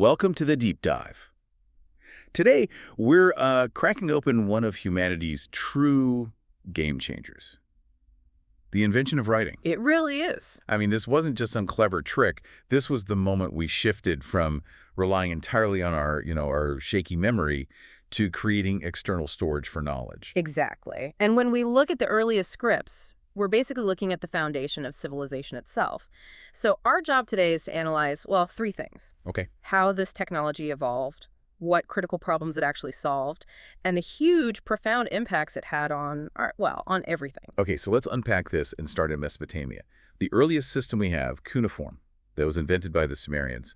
Welcome to the Deep Dive. Today, we're cracking open one of humanity's true game changers, the invention of writing. It really is. I mean, this wasn't just some clever trick. This was the moment we shifted from relying entirely on our shaky memory to creating external storage for knowledge. Exactly. And when we look at the earliest scripts, we're basically looking at the foundation of civilization itself. So our job today is to analyze, well, three things. Okay. How this technology evolved, what critical problems it actually solved, and the huge, profound impacts it had on on everything. Okay, so let's unpack this and start in Mesopotamia. The earliest system we have, cuneiform, that was invented by the Sumerians,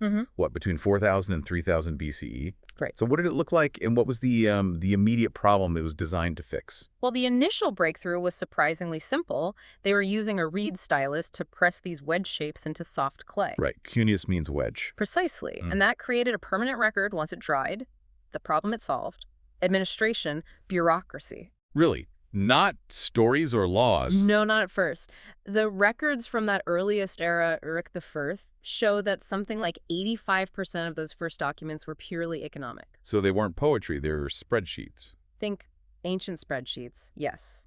between 4000 and 3000 BCE? Right. So what did it look like, and what was the immediate problem it was designed to fix? Well, the initial breakthrough was surprisingly simple. They were using a reed stylus to press these wedge shapes into soft clay. Right. Cuneus means wedge. Precisely. And that created a permanent record once it dried. The problem it solved. Administration, bureaucracy. Really? Not stories or laws? No, not at first. The records from that earliest era, Uruk I, show that something like 85% of those first documents were purely economic. So they weren't poetry, they were spreadsheets. Think ancient spreadsheets, yes.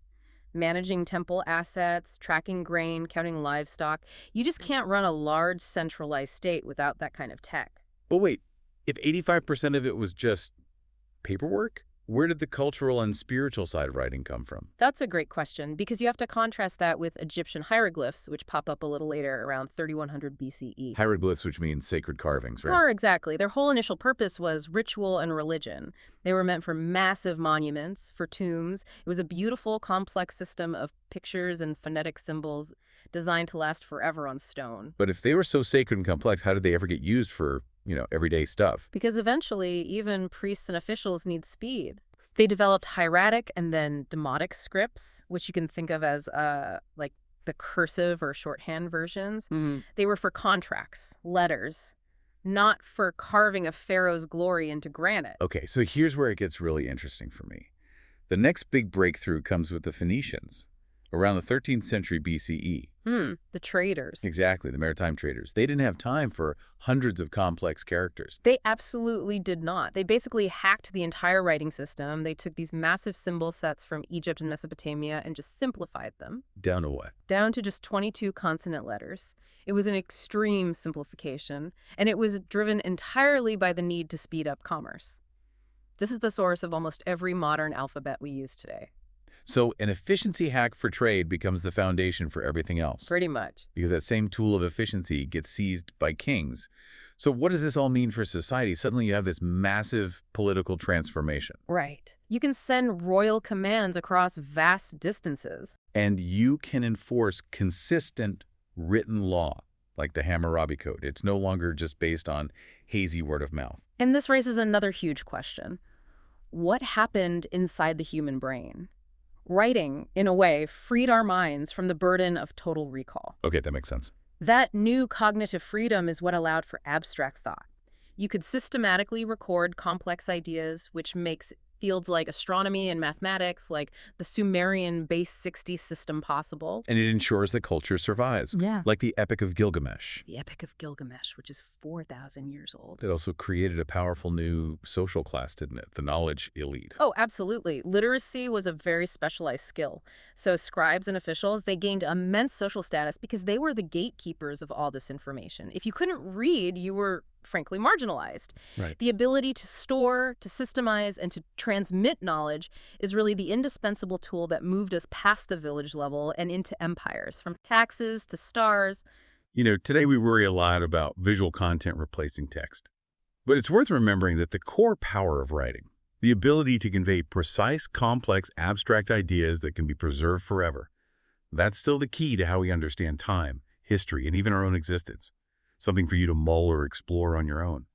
Managing temple assets, tracking grain, counting livestock. You just can't run a large centralized state without that kind of tech. But wait, if 85% of it was just paperwork, where did the cultural and spiritual side of writing come from? That's a great question, because you have to contrast that with Egyptian hieroglyphs, which pop up a little later, around 3100 BCE. Hieroglyphs, which means sacred carvings, right? Or exactly. Their whole initial purpose was ritual and religion. They were meant for massive monuments, for tombs. It was a beautiful, complex system of pictures and phonetic symbols designed to last forever on stone. But if they were so sacred and complex, how did they ever get used for, everyday stuff? Because eventually, even priests and officials need speed. They developed hieratic and then demotic scripts, which you can think of as like the cursive or shorthand versions. They were for contracts, letters, not for carving a pharaoh's glory into granite. Okay, so here's where it gets really interesting for me. The next big breakthrough comes with the Phoenicians, around the 13th century BCE. The traders. Exactly, the maritime traders. They didn't have time for hundreds of complex characters. They absolutely did not. They basically hacked the entire writing system. They took these massive symbol sets from Egypt and Mesopotamia and just simplified them. Down to what? Down to just 22 consonant letters. It was an extreme simplification, and it was driven entirely by the need to speed up commerce. This is the source of almost every modern alphabet we use today. So an efficiency hack for trade becomes the foundation for everything else. Pretty much. Because that same tool of efficiency gets seized by kings. So what does this all mean for society? Suddenly you have this massive political transformation. Right. You can send royal commands across vast distances. And you can enforce consistent written law, like the Hammurabi Code. It's no longer just based on hazy word of mouth. And this raises another huge question. What happened inside the human brain? Writing, in a way, freed our minds from the burden of total recall. Okay, that makes sense. That new cognitive freedom is what allowed for abstract thought. You could systematically record complex ideas, which makes fields like astronomy and mathematics, like the Sumerian base 60 system, possible. And it ensures that culture survives. Yeah. Like the Epic of Gilgamesh. The Epic of Gilgamesh, which is 4,000 years old. It also created a powerful new social class, didn't it? The knowledge elite. Oh, absolutely. Literacy was a very specialized skill. So scribes and officials, they gained immense social status because they were the gatekeepers of all this information. If you couldn't read, you were frankly marginalized. Right. The ability to store, to systemize, and to transmit knowledge is really the indispensable tool that moved us past the village level and into empires, from taxes to stars. Today we worry a lot about visual content replacing text. But it's worth remembering that the core power of writing, the ability to convey precise, complex, abstract ideas that can be preserved forever, that's still the key to how we understand time, history, and even our own existence. Something for you to mull or explore on your own.